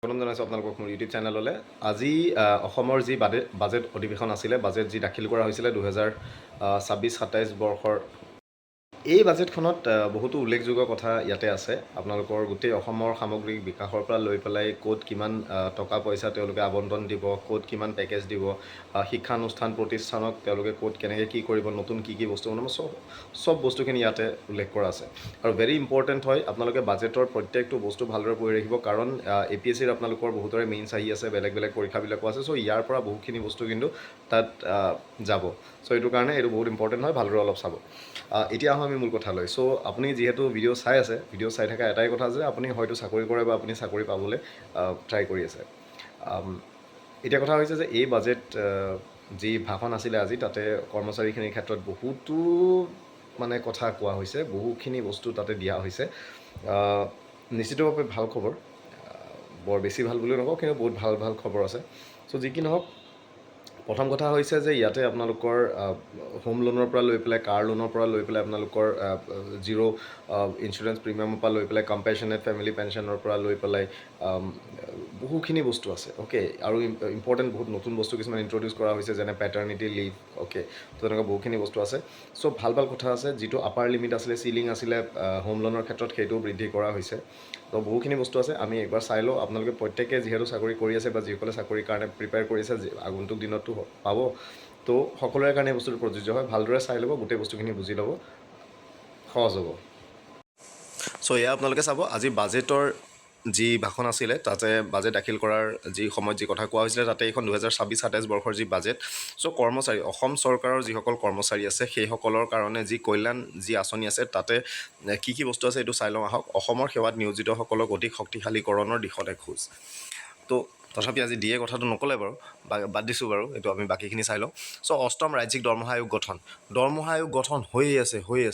স্বাগতম জনাইছোঁ আপোনালোকক মোৰ ইউটিউব চেনেললৈ। আজি অসমৰ যি বাজেট অধিৱেশন আছিলে, বাজেট যি দাখিল কৰা হৈছিলে 2026-27 বৰ্ষৰ, এই বাজেটখনত বহুতো উল্লেখযোগ্য কথা ইয়াতে আছে। আপোনালোকৰ গোটেই অসমৰ সামগ্ৰিক বিকাশৰ পৰা লৈ পেলাই ক'ত কিমান টকা পইচা তেওঁলোকে আবণ্টন দিব, ক'ত কিমান পেকেজ দিব, শিক্ষানুষ্ঠান প্ৰতিষ্ঠানক তেওঁলোকে ক'ত কেনেকৈ কি কৰিব, নতুন কি বস্তু মানে চব বস্তুখিনি ইয়াতে উল্লেখ কৰা আছে। আৰু ভেৰি ইম্পৰ্টেণ্ট হয় আপোনালোকে বাজেটৰ প্ৰত্যেকটো বস্তু ভালদৰে পঢ়ি ৰাখিব, কাৰণ APSCৰ আপোনালোকৰ বহুতৰে মেইনছ আহি আছে, বেলেগ বেলেগ পৰীক্ষাবিলাকো আছে। চ' ইয়াৰ পৰা বহুখিনি বস্তু কিন্তু তাত যাব। চ' এইটো কাৰণে এইটো বহুত ইম্পৰ্টেণ্ট হয়, ভালদৰে অলপ চাব। এতিয়া আহোঁ আমি মূল কথালৈ। চ' আপুনি যিহেতু ভিডিঅ' চাই আছে, ভিডিঅ' চাই থকা এটাই কথা যে আপুনি হয়তো চাকৰি কৰে বা আপুনি চাকৰি পাবলৈ ট্ৰাই কৰি আছে। এতিয়া কথা হৈছে যে এই বাজেট যি ভাষণ আছিলে আজি, তাতে কৰ্মচাৰীখিনিৰ ক্ষেত্ৰত বহুতো মানে কথা কোৱা হৈছে, বহুখিনি বস্তু তাতে দিয়া হৈছে। নিশ্চিতভাৱে ভাল খবৰ, বৰ বেছি ভাল বুলিও নকওঁ, কিন্তু বহুত ভাল ভাল খবৰ আছে। চ' যি কি নহওক, প্ৰথম কথা হৈছে যে ইয়াতে আপোনালোকৰ হোম লোনৰ পৰা লৈ পেলাই, কাৰ লোনৰ পৰা লৈ পেলাই, আপোনালোকৰ জিৰ' ইঞ্চুৰেঞ্চ প্ৰিমিয়ামৰ পৰা লৈ পেলাই, কম্পেশ্যনেট ফেমিলি পেঞ্চনৰ পৰা লৈ পেলাই বহুখিনি বস্তু আছে। অ'কে, আৰু ইম্পৰ্টেণ্ট বহুত নতুন বস্তু কিছুমান ইণ্ট্ৰডিউচ কৰা হৈছে, যেনে পেটাৰ্নিটি লিভ। অ'কে, তো তেনেকুৱা বহুখিনি বস্তু আছে। চ' ভাল ভাল কথা আছে। যিটো আপাৰ লিমিট আছিলে, চিলিং আছিলে হোম লোনৰ ক্ষেত্ৰত, সেইটোও বৃদ্ধি কৰা হৈছে। তো বহুখিনি বস্তু আছে, আমি একবাৰ চাই লওঁ। আপোনালোকে প্ৰত্যেকে যিহেতু চাকৰি কৰি আছে বা যিসকলে চাকৰিৰ কাৰণে প্ৰিপেয়াৰ কৰিছে, আগন্তুক দিনতো পাব, তো সকলোৰে কাৰণে বস্তুটো প্ৰযোজ্য হয়। ভালদৰে চাই ল'ব, গোটেই বস্তুখিনি বুজি ল'ব, সহজ হ'ব। চ' এয়া আপোনালোকে চাব, আজি বাজেটৰ যি ভাষণ আছিলে, তাতে বাজেট দাখিল কৰাৰ যি সময়ত যি কথা কোৱা হৈছিলে, তাতে এইখন 2026-27 বৰ্ষৰ যি বাজেট। চ' কৰ্মচাৰী, অসম চৰকাৰৰ যিসকল কৰ্মচাৰী আছে, সেইসকলৰ কাৰণে যি কল্যাণ যি আঁচনি আছে, তাতে কি বস্তু আছে এইটো চাই লওঁ আহক। অসমৰ সেৱাত নিয়োজিতসকলক অধিক শক্তিশালীকৰণৰ দিশত খোজ। তো তথাপি আজি দিয়ে কথাটো নক'লে বাৰু, বাদ দিছোঁ বাৰু, এইটো আমি বাকীখিনি চাই লওঁ। চ' অষ্টম ৰাজ্যিক দৰমহা আয়োগ গঠন। দৰমহা আয়োগ গঠন হৈয়ে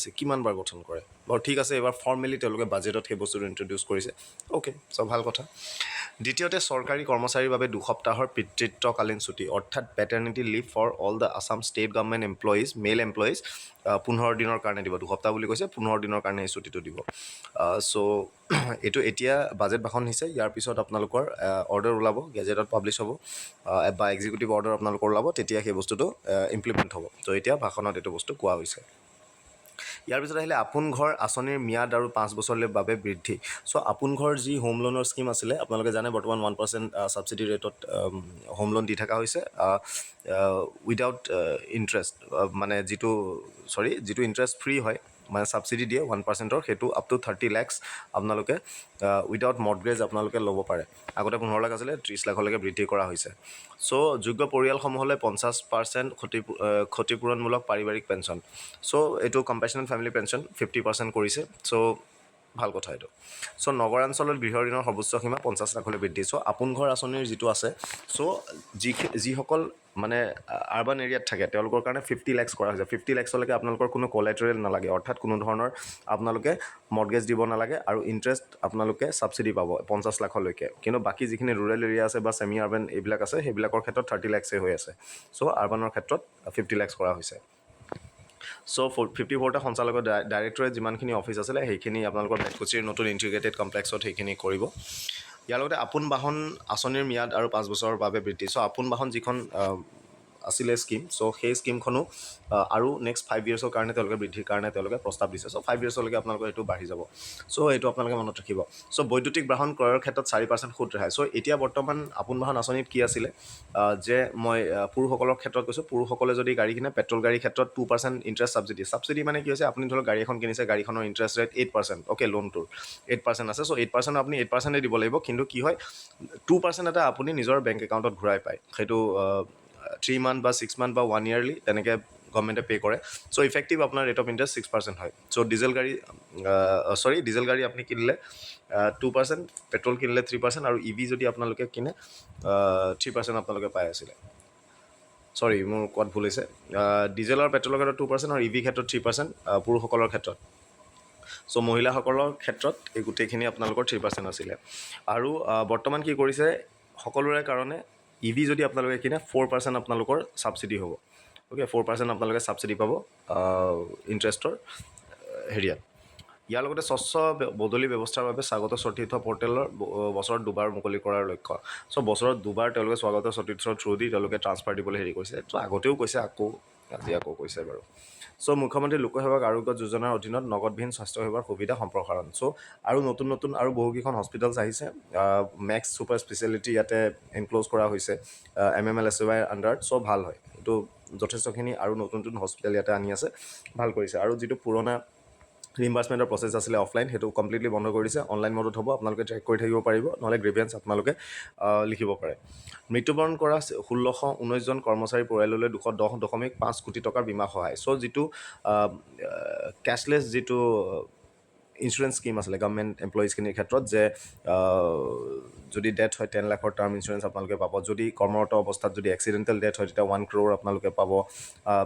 আছে, কিমানবাৰ গঠন কৰে বাৰু, ঠিক আছে। এইবাৰ ফৰ্মেলি তেওঁলোকে বাজেটত সেই বস্তুটো ইণ্ট্ৰডিউচ কৰিছে। অ'কে, চ' ভাল কথা। দ্বিতীয়তে, চৰকাৰী কৰ্মচাৰীৰ বাবে 2 সপ্তাহৰ পিতৃত্বকালীন ছুটী, অৰ্থাৎ paternity leave for all the Assam state government employees, male employees 15 দিনৰ কাৰণে দিব। 2 সপ্তাহ বুলি কৈছে, 15 দিনৰ কাৰণে এই ছুটীটো দিব। চ' এইটো এতিয়া বাজেট ভাষণ হৈছে। ইয়াৰ পিছত আপোনালোকৰ অৰ্ডাৰ ওলাব, গেজেটত পাব্লিছ হ'ব, বা এক্সিকিউটিভ অৰ্ডাৰ আপোনালোকৰ ওলাব, তেতিয়া সেই বস্তুটো ইমপ্লিমেণ্ট হ'ব। তো এতিয়া ভাষণত এইটো বস্তু কোৱা হৈছে। ইয়াৰ পিছত আহিলে আপোন ঘৰ আঁচনিৰ ম্যাদ আৰু 5 বছৰলৈ বাবে বৃদ্ধি। চ' আপোন ঘৰ যি হোম লোনৰ স্কীম আছিলে, আপোনালোকে জানে বৰ্তমান 1% ছাবচিডি ৰেটত হোম লোন দি থকা হৈছে, উইদাউট ইণ্টাৰেষ্ট, মানে যিটো ইণ্টাৰেষ্ট ফ্ৰী হয়, মানে ছাবচিডি দিয়ে 1%, সেইটো আপ টু 30 lakhs আপোনালোকে উইদাউট মৰ্টগেজ আপোনালোকে ল'ব পাৰে। আগতে 15 লাখ আছিলে, 30 লাখলৈকে বৃদ্ধি কৰা হৈছে। চ' যোগ্য পৰিয়ালসমূহলৈ 50% ক্ষতিপূৰণমূলক পাৰিবাৰিক পেঞ্চন। চ' এইটো কম্পেশ্যনেট ফেমিলি পেঞ্চন 50% কৰিছে। চ' ভাল কথা এইটো। চ' নগৰাঞ্চলত গৃহ ঋণৰ সৰ্বোচ্চ সীমা 50 লাখলৈ বৃদ্ধি। চ' আপোন ঘৰ আঁচনিৰ যিটো আছে, চ' যিসকল মানে আৰ্বান এৰিয়াত থাকে, তেওঁলোকৰ কাৰণে 50 lakhs কৰা হৈছে। 50 lakhsলৈকে আপোনালোকৰ কোনো কলেটৰেল নালাগে, অৰ্থাৎ কোনো ধৰণৰ আপোনালোকে মৰ্টগেজ দিব নালাগে, আৰু ইণ্টাৰেষ্ট আপোনালোকে ছাবচিডি পাব 50 লাখলৈকে। কিন্তু বাকী যিখিনি ৰুৰেল এৰিয়া আছে বা ছেমি আৰ্বান এইবিলাক আছে, সেইবিলাকৰ ক্ষেত্ৰত 30 lakhsহে হৈ আছে। চ' আৰ্বানৰ ক্ষেত্ৰত 50 lakhs কৰা হৈছে। চ' 54টা সঞ্চালকৰ ডাইৰেক্টৰেট যিমানখিনি অফিচ আছিলে, সেইখিনি আপোনালোকৰ বেতকুছিৰ নতুন ইণ্টিগ্ৰেটেড কমপ্লেক্সত সেইখিনি কৰিব। ইয়াৰ লগতে আপোন বাহন আঁচনিৰ ম্যাদ আৰু 5 বছৰৰ বাবে বৃদ্ধি। চ' আপোন বাহন যিখন আছিলে স্কীম, চ' সেই স্কীমখনো আৰু নেক্সট 5 yearsৰ কাৰণে তেওঁলোকে বৃদ্ধিৰ কাৰণে তেওঁলোকে প্ৰস্তাৱ দিছে। চ' 5 yearsলৈকে আপোনালোকৰ এইটো বাঢ়ি যাব। চ' এইটো আপোনালোকে মনত ৰাখিব। চ' বৈদ্যুতিক বাহন ক্ৰয়ৰ ক্ষেত্ৰত 4% সুদ ৰেহাই। চ' এতিয়া বৰ্তমান আপোন বাহন আঁচনিত কি আছিলে, যে মই পুৰুষসকলৰ ক্ষেত্ৰত কৈছোঁ, পুৰুষসকলে যদি গাড়ী কিনে, পেট্ৰল গাড়ীৰ ক্ষেত্ৰত 2% ইণ্টাৰেষ্ট ছাবচিডি মানে কি হৈছে, আপুনি ধৰক গাড়ী এখন কিনিছে, গাড়ীখনৰ ইণ্টাৰেষ্ট ৰেট 8%, অ'কে, লোনটোৰ 8% আছে। চ' 8% আপুনি 8% দিব লাগিব, কিন্তু কি হয় 2% এটা আপুনি নিজৰ বেংক একাউণ্টত ঘূৰাই পায়। সেইটো 3 month বা 6 month বা 1 yearly তেনেকৈ গভৰ্ণমেণ্টে পে' কৰে। চ' ইফেক্টিভ আপোনাৰ ৰেট অফ ইণ্টাৰেষ্ট 6% হয়। চ' ডিজেল গাড়ী আপুনি কিনিলে 2%, পেট্ৰল কিনিলে 3%, আৰু EV যদি আপোনালোকে কিনে 3% আপোনালোকে পাই আছিলে। চৰি, মোৰ কোৱাত ভুল হৈছে। ডিজেল আৰু পেট্ৰলৰ ক্ষেত্ৰত 2% আৰু EV ক্ষেত্ৰত 3%, পুৰুষসকলৰ ক্ষেত্ৰত। চ' মহিলাসকলৰ ক্ষেত্ৰত এই গোটেইখিনি আপোনালোকৰ 3% আছিলে। আৰু বৰ্তমান কি কৰিছে, সকলোৰে কাৰণে EV যদি আপোনালোকে কিনে 4% আপোনালোকৰ ছাবচিডি হ'ব। অ'কে, 4% আপোনালোকে ছাবচিডি পাব ইণ্টাৰেষ্টৰ হেৰিয়াত। ইয়াৰ লগতে স্বচ্ছ বদলি ব্যৱস্থাৰ বাবে স্বাগত সতীৰ্থ পৰ্টেলৰ বছৰত 2বাৰ মুকলি কৰাৰ লক্ষ্য। চ' বছৰত 2বাৰ তেওঁলোকে স্বাগত সতীৰ্থৰ থ্ৰু দি তেওঁলোকে ট্ৰান্সফাৰ দিবলৈ হেৰি কৰিছে। চ' আগতেও কৈছে, আজি আকৌ কৈছে বাৰু। চ' মুখ্যমন্ত্ৰী লোকসেৱক আৰোগ্য যোজনাৰ অধীনত নগদবিহীন স্বাস্থ্যসেৱাৰ সুবিধা সম্প্ৰসাৰণ। চ' আৰু নতুন আৰু বহুকেইখন হস্পিটেলছ আহিছে। মেক্স ছুপাৰ স্পেচিয়েলিটি ইয়াতে এনক্ল'জ কৰা হৈছে MMLSY আণ্ডাৰত। চ' ভাল হয়, এইটো যথেষ্টখিনি আৰু নতুন হস্পিটেল ইয়াতে আনি আছে, ভাল কৰিছে। আৰু যিটো পুৰণা ৰিম্বাৰ্চমেণ্টৰ প্ৰচেছ আছিলে অফলাইন, সেইটো কমপ্লিটলি বন্ধ কৰি দিছে, অনলাইন মডত হ'ব। আপোনালোকে ট্ৰেক কৰি থাকিব পাৰিব, নহ'লে গ্ৰেভিয়েঞ্চ আপোনালোকে লিখিব পাৰে। মৃত্যুবৰণ কৰা 1619জন কৰ্মচাৰীৰ পৰিয়াললৈ 210.5 কোটি টকাৰ বীমা সহায়। চ' যিটো কেছলেছ যিটো ইঞ্চুৰেঞ্চ স্কীম আছিলে গভৰ্ণমেণ্ট এমপ্লয়িজখিনিৰ ক্ষেত্ৰত, যে যদি ডেথ হয় 10 লাখৰ টাৰ্ম ইঞ্চুৰেঞ্চ আপোনালোকে পাব, যদি কৰ্মৰত অৱস্থাত যদি এক্সিডেণ্টেল ডেথ হয় তেতিয়া 1 crore আপোনালোকে পাব,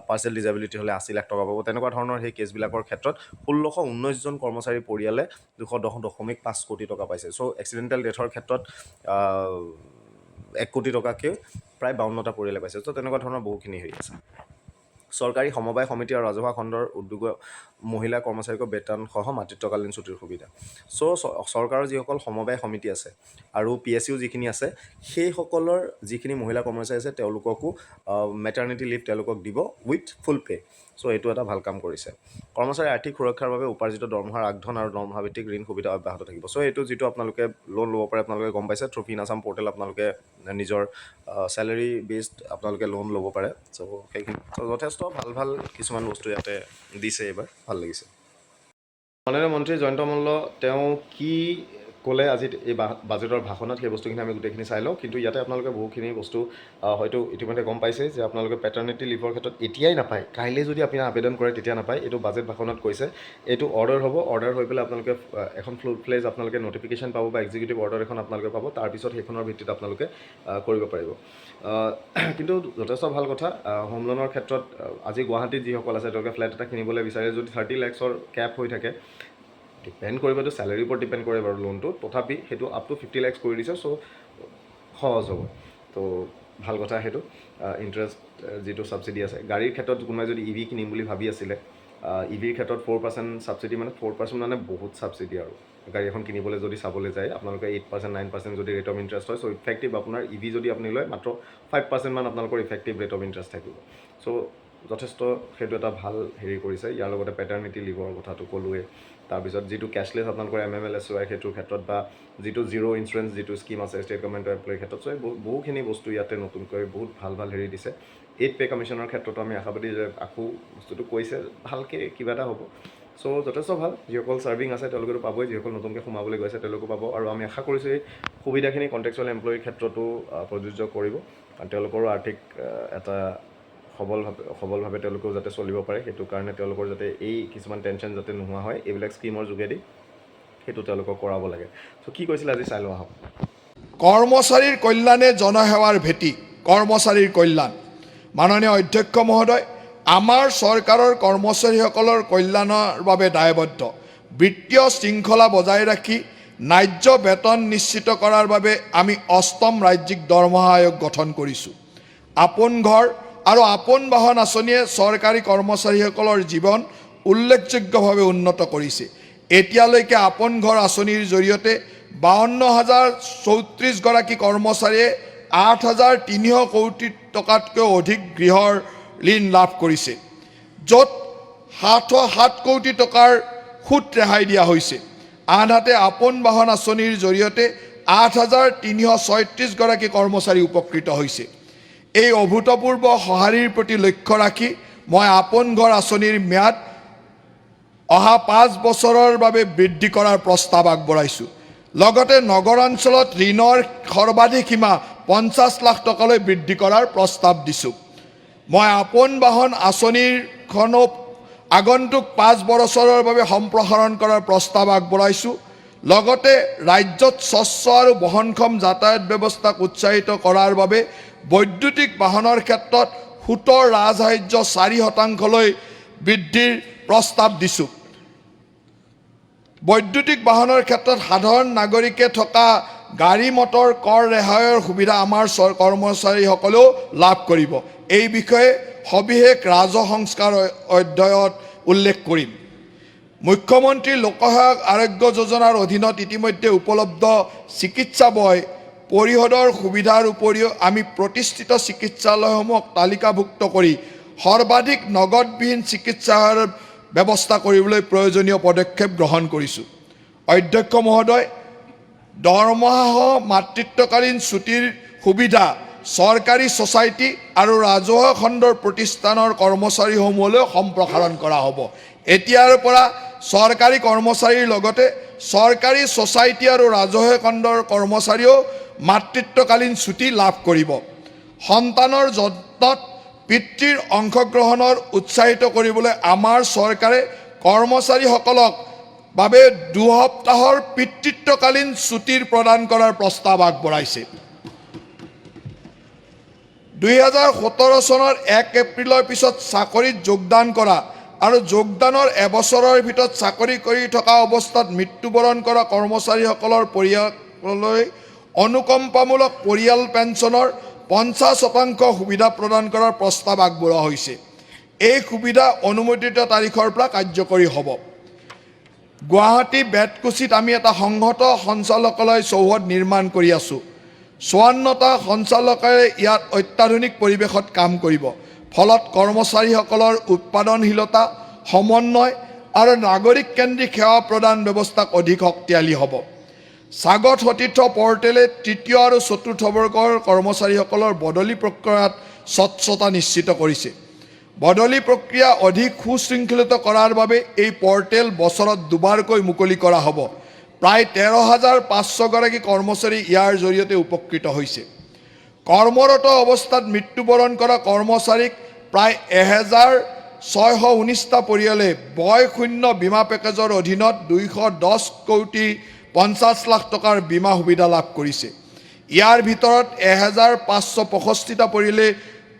পাৰ্চিয়েল ডিজেবিলিটি হ'লে 80 লাখ টকা পাব। তেনেকুৱা ধৰণৰ সেই কেছবিলাকৰ ক্ষেত্ৰত 1619জন কৰ্মচাৰীৰ পৰিয়ালে 210.5 কোটি টকা পাইছে। চ' এক্সিডেণ্টেল ডেথৰ ক্ষেত্ৰত 1 কোটি টকাকৈ প্ৰায় 52টা পৰিয়ালে পাইছে। চ' তেনেকুৱা ধৰণৰ বহুখিনি হেৰি আছে। চৰকাৰী সমবায় সমিতি আৰু ৰাজহুৱা খণ্ডৰ উদ্যোগ মহিলা কৰ্মচাৰীক বেতনসহ মাতৃত্বকালীন ছুটিৰ সুবিধা। চ' চৰকাৰৰ যিসকল সমবায় সমিতি আছে আৰু PSU যিখিনি আছে, সেইসকলৰ যিখিনি মহিলা কৰ্মচাৰী আছে তেওঁলোককো মেটাৰ্নিটি লিভ তেওঁলোকক দিব উইথ ফুল পে'। চ' এইটো এটা ভাল কাম কৰিছে। কৰ্মচাৰীৰ আৰ্থিক সুৰক্ষাৰ বাবে উপাৰ্জিত দৰমহাৰ আগধন আৰু দৰমহাভিত্তিক ঋণ সুবিধা অব্যাহত থাকিব। চ' এইটো যিটো আপোনালোকে লোন ল'ব পাৰে, আপোনালোকে গম পাইছে, থ্ৰু ফিন আছাম পৰ্টেল আপোনালোকে নিজৰ চেলেৰি বেছড আপোনালোকে লোন ল'ব পাৰে। চ' সেইখিনি যথেষ্ট ভাল কিছুমান বস্তু ইয়াতে দিছে, এইবাৰ ভাল লাগিছে। মাননীয় মন্ত্ৰী জয়ন্ত মল্ল তেওঁ কি ক'লে আজি এই বাজেটৰ ভাষণত, সেই বস্তুখিনি আমি গোটেইখিনি চাই লওঁ। কিন্তু ইয়াতে আপোনালোকে বহুখিনি বস্তু হয়তো ইতিমধ্যে গম পাইছে যে আপোনালোকে পেটাৰ্নিটি লিভৰ ক্ষেত্ৰত এতিয়াই নাপায়, কাইলৈ যদি আপুনি আবেদন কৰে তেতিয়া নাপায়। এইটো বাজেট ভাষণত কৈছে, এইটো অৰ্ডাৰ হ'ব। অৰ্ডাৰ হৈ পেলাই আপোনালোকে এখন ফুল ফ্লেজ আপোনালোকে নটিফিকেশ্যন পাব বা এক্সিকিউটিভ অৰ্ডাৰ এখন আপোনালোকে পাব। তাৰপিছত সেইখনৰ ভিত্তিত আপোনালোকে কৰিব পাৰিব। কিন্তু যথেষ্ট ভাল কথা। হোম লোনৰ ক্ষেত্ৰত আজি গুৱাহাটীত যিসকল আছে তেওঁলোকে ফ্লেট এটা কিনিবলৈ বিচাৰে, যদি 30 lakhsৰ কেপ হৈ থাকে, ডিপেণ্ড কৰিবতো চেলেৰীৰ ওপৰত ডিপেণ্ড কৰে বাৰু লোনটো, তথাপি সেইটো আপ টু 50 lakhs কৰি দিছে। চ' সহজ হ'ব, তো ভাল কথা সেইটো। ইণ্টাৰেষ্ট যিটো ছাবচিডি আছে, গাড়ীৰ ক্ষেত্ৰত কোনোবাই যদি EV কিনিম বুলি ভাবি আছিলে, EVৰ ক্ষেত্ৰত 4% ছাবচিডি, মানে 4% মানে বহুত ছাবচিডি। আৰু গাড়ী এখন কিনিবলৈ যদি চাবলৈ যায় আপোনালোকে 8% 9% যদি ৰেট অফ ইণ্টাৰেষ্ট হয়, চ' ইফেক্টিভ আপোনাৰ EV যদি আপুনি লয় মাত্ৰ 5% মান আপোনালোকৰ ইফেক্টিভ ৰেট অফ ইণ্টাৰেষ্ট থাকিব। চ' যথেষ্ট সেইটো এটা ভাল হেৰি কৰিছে। ইয়াৰ লগতে পেটাৰ্নিটি লিভৰ কথাটো ক'লোৱে। তাৰপিছত যিটো কেছলেছ আপোনালোকৰ MMLSY সেইটোৰ ক্ষেত্ৰত, বা যিটো জিৰ' ইঞ্চুৰেঞ্চ যিটো স্কীম আছে ষ্টেট গভৰ্ণমেণ্টৰ এমপ্লয়ীৰ ক্ষেত্ৰত, চ' বহুখিনি বস্তু ইয়াতে নতুনকৈ বহুত ভাল হেৰি দিছে। 8 পে' কমিশ্যনৰ ক্ষেত্ৰতো আমি আশাবাদী যে আকৌ বস্তুটো কৈছে ভালকৈ কিবা এটা হ'ব। চ' যথেষ্ট ভাল। যিসকল ছাৰ্ভিং আছে তেওঁলোকেতো পাবই, যিসকল নতুনকৈ সোমাবলৈ গৈছে তেওঁলোকো পাব। আৰু আমি আশা কৰিছোঁ এই সুবিধাখিনি কণ্টেক্সুৱেল এমপ্লয়ীৰ ক্ষেত্ৰতো প্ৰযোজ্য কৰিব, কাৰণ তেওঁলোকৰো আৰ্থিক এটা সবলভাৱে তেওঁলোকেও যাতে চলিব পাৰে, সেইটো কাৰণে তেওঁলোকৰ যাতে এই কিছুমান টেনশ্যন যাতে নোহোৱা হয়, এইবিলাক স্কীমৰ যোগেদি সেইটো তেওঁলোকক কৰাব লাগে। চ' কি কৈছিলে আজি চাই লোৱা আহক। কৰ্মচাৰীৰ কল্যাণে জনসেৱাৰ ভেটি, কৰ্মচাৰীৰ কল্যাণ। মাননীয় অধ্যক্ষ মহোদয়, আমাৰ চৰকাৰৰ কৰ্মচাৰীসকলৰ কল্যাণৰ বাবে দায়বদ্ধ। বিত্তীয় শৃংখলা বজাই ৰাখি ন্যায্য বেতন নিশ্চিত কৰাৰ বাবে আমি 8ম ৰাজ্যিক দৰমহা আয়োগ গঠন কৰিছোঁ। আপোন ঘৰ আৰু আপোন বাহন আঁচনিয়ে চৰকাৰী কৰ্মচাৰীসকলৰ জীৱন উল্লেখযোগ্যভাৱে উন্নত কৰিছে। এতিয়ালৈকে আপোন ঘৰ আঁচনিৰ জৰিয়তে 52,034 গৰাকী কৰ্মচাৰীয়ে 8,300 কোটি টকাতকৈ অধিক গৃহৰ ঋণ লাভ কৰিছে, য'ত 707 কোটি টকাৰ সুত ৰেহাই দিয়া হৈছে। আনহাতে আপোন বাহন আঁচনিৰ জৰিয়তে 8,336 গৰাকী কৰ্মচাৰী উপকৃত হৈছে। এই অভূতপূৰ্ব সঁহাৰিৰ প্ৰতি লক্ষ্য ৰাখি মই আপোন ঘৰ আঁচনিৰ ম্যাদ অহা 5 বছৰৰ বাবে বৃদ্ধি কৰাৰ প্ৰস্তাৱ আগবঢ়াইছোঁ। লগতে নগৰ অঞ্চলত ঋণৰ সৰ্বাধিক সীমা 50 লাখ টকালৈ বৃদ্ধি কৰাৰ প্ৰস্তাৱ দিছোঁ। মই আপোন বাহন আঁচনিখনো আগন্তুক 5 বছৰৰ বাবে সম্প্ৰসাৰণ কৰাৰ প্ৰস্তাৱ আগবঢ়াইছোঁ। লগতে ৰাজ্যত স্বচ্ছ আৰু বহনক্ষম যাতায়াত ব্যৱস্থাক উৎসাহিত কৰাৰ বাবে বৈদ্যুতিক বাহনৰ ক্ষেত্ৰত সুতৰ ৰাজসাহায্য 4% বৃদ্ধিৰ প্ৰস্তাৱ দিছোঁ। বৈদ্যুতিক বাহনৰ ক্ষেত্ৰত সাধাৰণ নাগৰিকে থকা গাড়ী মটৰ কৰ ৰেহাইৰ সুবিধা আমাৰ কৰ্মচাৰীসকলেও লাভ কৰিব। এই বিষয়ে সবিশেষ ৰাজহ সংস্কাৰ অধ্যায়ত উল্লেখ কৰিম। মুখ্যমন্ত্ৰী লোকসহায়ক আৰোগ্য যোজনাৰ অধীনত ইতিমধ্যে উপলব্ধ চিকিৎসা ব্যয় পৰিশোধৰ সুবিধাৰ উপৰিও আমি প্ৰতিষ্ঠিত চিকিৎসালয়সমূহক তালিকাভুক্ত কৰি সৰ্বাধিক নগদবিহীন চিকিৎসাৰ ব্যৱস্থা কৰিবলৈ প্ৰয়োজনীয় পদক্ষেপ গ্ৰহণ কৰিছোঁ। অধ্যক্ষ মহোদয়, দৰমহাসহ মাতৃত্বকালীন ছুটিৰ সুবিধা চৰকাৰী ছ'চাইটি আৰু ৰাজহুৱা খণ্ডৰ প্ৰতিষ্ঠানৰ কৰ্মচাৰীসমূহলৈ সম্প্ৰসাৰণ কৰা হ'ব। এতিয়াৰ পৰা চৰকাৰী কৰ্মচাৰীৰ লগতে চৰকাৰী ছ'চাইটি আৰু ৰাজহুৱা খণ্ডৰ কৰ্মচাৰীয়েও মাতৃত্বকালীন ছুটি লাভ কৰিব। সন্তানৰ যত্নত পিতৃৰ অংশগ্ৰহণৰ উৎসাহিত কৰিবলৈ আমাৰ চৰকাৰে কৰ্মচাৰীসকলক বাবে 2 সপ্তাহৰ পিতৃত্বকালীন ছুটিৰ প্ৰদান কৰাৰ প্ৰস্তাৱ আগবঢ়াইছে। 2017 চনৰ 1 এপ্ৰিলৰ পিছত চাকৰিত যোগদান কৰা আৰু যোগদানৰ এবছৰৰ ভিতৰত চাকৰি কৰি থকা অৱস্থাত মৃত্যুবৰণ কৰা কৰ্মচাৰীসকলৰ পৰিয়াললৈ অনুকম্পামূলক পৰিয়াল পেঞ্চনৰ 50% সুবিধা প্ৰদান কৰাৰ প্ৰস্তাৱ আগবঢ়োৱা হৈছে। এই সুবিধা অনুমোদিত তাৰিখৰ পৰা কাৰ্যকৰী হ'ব। গুৱাহাটী বেতকুছিত আমি এটা সংহত সঞ্চালকালয় চৌহদ নিৰ্মাণ কৰি আছোঁ। 54টা সঞ্চালকালয়ে ইয়াত অত্যাধুনিক পৰিৱেশত কাম কৰিব। ফলত কৰ্মচাৰীসকলৰ উৎপাদনশীলতা, সমন্বয় আৰু নাগৰিককেন্দ্ৰিক সেৱা প্ৰদান ব্যৱস্থাক অধিক শক্তিশালী হ'ব। স্বাগত সতীৰ্থ পৰ্টেলে তৃতীয় আৰু চতুৰ্থ বৰ্গৰ কৰ্মচাৰীসকলৰ বদলি প্ৰক্ৰিয়াত স্বচ্ছতা নিশ্চিত কৰিছে। বদলি প্ৰক্ৰিয়া অধিক সুশৃংখলিত কৰাৰ বাবে এই পৰ্টেল বছৰত 2বাৰকৈ মুকলি কৰা হ'ব। প্ৰায় 13,500 গৰাকী কৰ্মচাৰী ইয়াৰ জৰিয়তে উপকৃত হৈছে। কৰ্মৰত অৱস্থাত মৃত্যুবৰণ কৰা কৰ্মচাৰীক প্ৰায় 1,619টা পৰিয়ালে বয়শূন্য বীমা পেকেজৰ অধীনত 210 কোটি 50 লাখ টকাৰ বীমা সুবিধা লাভ কৰিছে। ইয়াৰ ভিতৰত 1,565টা পৰিয়ালে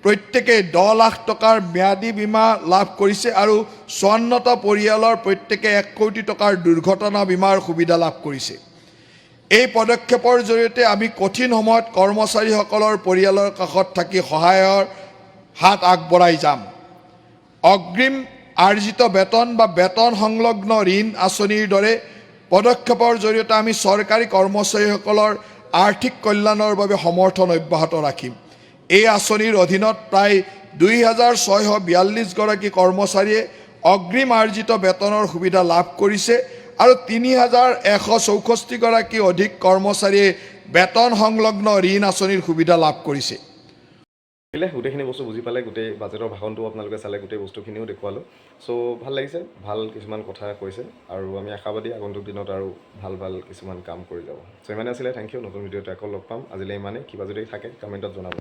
প্ৰত্যেকে 10 লাখ টকাৰ ম্যাদী বীমা লাভ কৰিছে আৰু 54টা পৰিয়ালৰ প্ৰত্যেকে 1 কোটি টকাৰ দুৰ্ঘটনা বীমাৰ সুবিধা লাভ কৰিছে। এই পদক্ষেপৰ জৰিয়তে আমি কঠিন সময়ত কৰ্মচাৰীসকলৰ পৰিয়ালৰ কাষত থাকি সহায়ৰ হাত আগবঢ়াই যাম। অগ্ৰিম আৰ্জিত বেতন বা বেতন সংলগ্ন ঋণ আঁচনিৰ দৰে পদক্ষেপৰ জৰিয়তে আমি চৰকাৰী কৰ্মচাৰীসকলৰ আৰ্থিক কল্যাণৰ বাবে সমৰ্থন অব্যাহত ৰাখিম। এই আঁচনিৰ অধীনত প্ৰায় 2,642 গৰাকী কৰ্মচাৰীয়ে অগ্ৰিম আৰ্জিত বেতনৰ সুবিধা লাভ কৰিছে আৰু 3,164 গৰাকী অধিক কৰ্মচাৰীয়ে বেতন সংলগ্ন ঋণ আঁচনিৰ সুবিধা লাভ কৰিছে। গোটেইখিনি বস্তু বুজি পালে, গোটেই বাজেটৰ ভাষণটো আপোনালোকে চালে, গোটেই বস্তুখিনিও দেখুৱালোঁ। চ' ভাল লাগিছে, ভাল কিছুমান কথা কৈছে আৰু আমি আশাবাদী আগন্তুক দিনত আৰু ভাল কিছুমান কাম কৰি যাব। চ' ইমানে আছিলে, থেংক ইউ। নতুন ভিডিঅ'তে আকৌ লগ পাম। আজিলৈ ইমানেই। কিবা যদি থাকে কমেণ্টত জনাব।